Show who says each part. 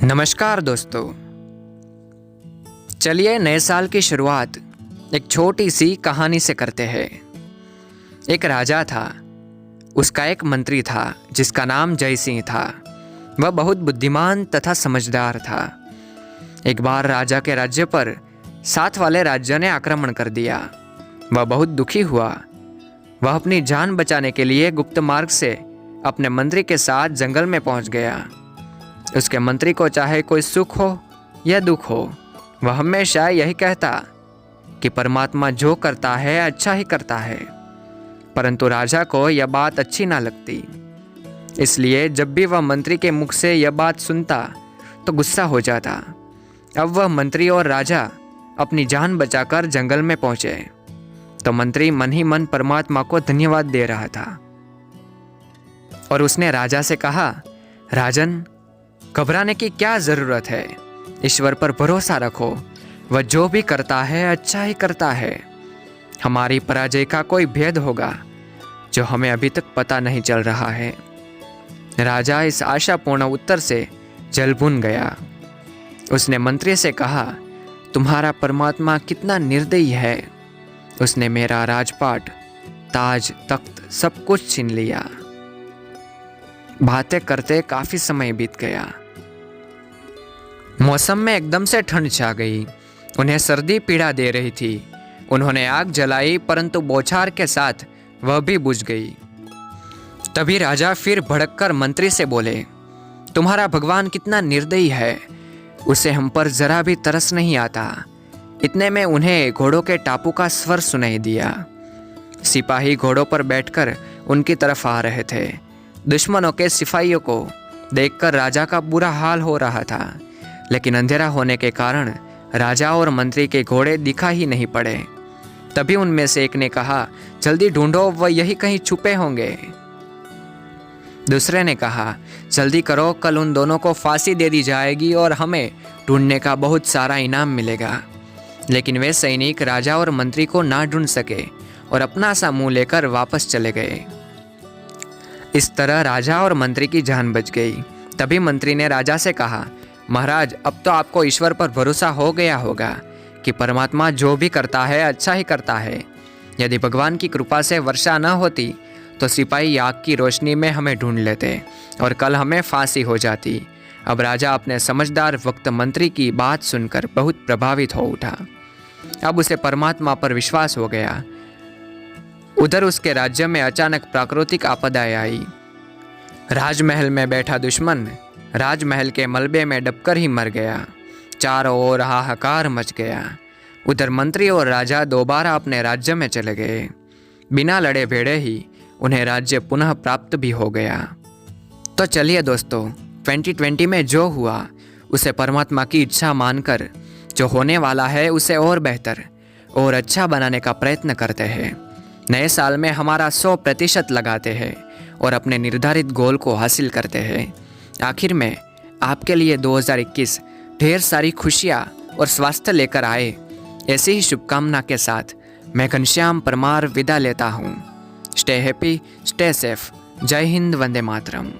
Speaker 1: नमस्कार दोस्तों, चलिए नए साल की शुरुआत एक छोटी सी कहानी से करते हैं। एक राजा था, उसका एक मंत्री था जिसका नाम जय सिंह था। वह बहुत बुद्धिमान तथा समझदार था। एक बार राजा के राज्य पर साथ वाले राज्य ने आक्रमण कर दिया। वह बहुत दुखी हुआ। वह अपनी जान बचाने के लिए गुप्त मार्ग से अपने मंत्री के साथ जंगल में पहुंच गया। उसके मंत्री को चाहे कोई सुख हो या दुख हो, वह हमेशा यही कहता कि परमात्मा जो करता है अच्छा ही करता है। परंतु राजा को यह बात अच्छी ना लगती, इसलिए जब भी वह मंत्री के मुख से यह बात सुनता तो गुस्सा हो जाता। अब वह मंत्री और राजा अपनी जान बचाकर जंगल में पहुंचे तो मंत्री मन ही मन परमात्मा को धन्यवाद दे रहा था और उसने राजा से कहा, राजन, घबराने की क्या जरूरत है। ईश्वर पर भरोसा रखो, वह जो भी करता है अच्छा ही करता है। हमारी पराजय का कोई भेद होगा जो हमें अभी तक पता नहीं चल रहा है। राजा इस आशापूर्ण उत्तर से जल भुन गया। उसने मंत्री से कहा, तुम्हारा परमात्मा कितना निर्दयी है। उसने मेरा राजपाट, ताज, तख्त सब कुछ छीन लिया। बातें करते काफी समय बीत गया। मौसम में एकदम से ठंड छा गई। उन्हें सर्दी पीड़ा दे रही थी। उन्होंने आग जलाई, परंतु बौछार के साथ वह भी बुझ गई। तभी राजा फिर भड़ककर मंत्री से बोले, तुम्हारा भगवान कितना निर्दयी है। उसे हम पर जरा भी तरस नहीं आता। इतने में उन्हें घोड़ों के टापू का स्वर सुनाई दिया। सिपाही घोड़ों पर बैठकर उनकी तरफ आ रहे थे। दुश्मनों के सिपाहियों को देखकर राजा का बुरा हाल हो रहा था, लेकिन अंधेरा होने के कारण राजा और मंत्री के घोड़े दिखा ही नहीं पड़े। तभी उनमें से एक ने कहा, जल्दी ढूंढो, वह यही कहीं छुपे होंगे। दूसरे ने कहा, जल्दी करो, कल उन दोनों को फांसी दे दी जाएगी और हमें ढूंढने का बहुत सारा इनाम मिलेगा। लेकिन वे सैनिक राजा और मंत्री को ना ढूंढ सके और अपना सा मुंह लेकर वापस चले गए। इस तरह राजा और मंत्री की जान बच गई। तभी मंत्री ने राजा से कहा, महाराज, अब तो आपको ईश्वर पर भरोसा हो गया होगा कि परमात्मा जो भी करता है अच्छा ही करता है। यदि भगवान की कृपा से वर्षा न होती तो सिपाही आग की रोशनी में हमें ढूंढ लेते और कल हमें फांसी हो जाती। अब राजा अपने समझदार वक्त मंत्री की बात सुनकर बहुत प्रभावित हो उठा। अब उसे परमात्मा पर विश्वास हो गया। उधर उसके राज्य में अचानक प्राकृतिक आपदाएं आई। राजमहल में बैठा दुश्मन राजमहल के मलबे में डबकर ही मर गया। चारों ओर हाहाकार मच गया। उधर मंत्री और राजा दोबारा अपने राज्य में चले गए। बिना लड़े भिड़े ही उन्हें राज्य पुनः प्राप्त भी हो गया। तो चलिए दोस्तों, 2020 में जो हुआ उसे परमात्मा की इच्छा मानकर जो होने वाला है उसे और बेहतर और अच्छा बनाने का प्रयत्न करते हैं। नए साल में हमारा 100% लगाते हैं और अपने निर्धारित गोल को हासिल करते हैं। आखिर में आपके लिए 2021 ढेर सारी खुशियाँ और स्वास्थ्य लेकर आए, ऐसी ही शुभकामना के साथ मैं घनश्याम परमार विदा लेता हूँ। Stay happy, stay safe. जय हिंद, वंदे मातरम।